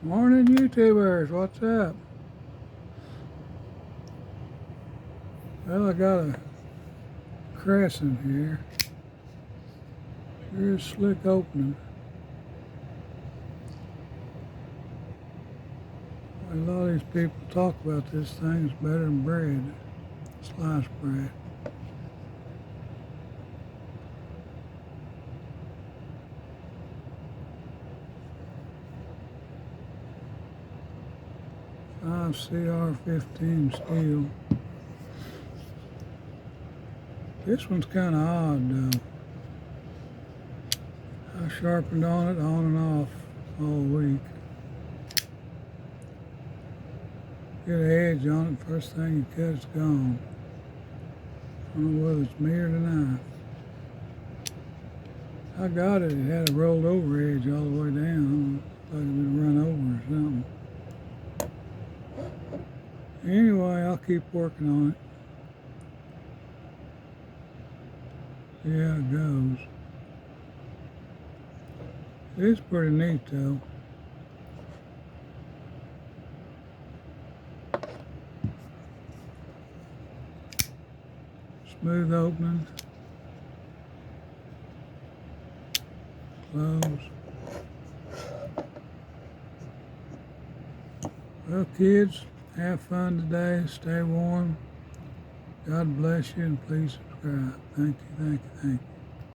Morning, YouTubers. What's up? Well, I got a Crescent here. Here's slick opening. A lot of these people talk about this thing is better than bread, sliced bread. CR15 steel. This one's kind of odd though. I sharpened on it on and off all week. Get an edge on it, first thing you cut, it's gone. I don't know whether it's me or the knife. I got it, it had a rolled over edge all the way down. Like it would run over or something. Anyway, I'll keep working on it. See how it goes. It's pretty neat though. Smooth opening. Close. Well, kids, have fun today. Stay warm. God bless you and please subscribe. Thank you, thank you, thank you.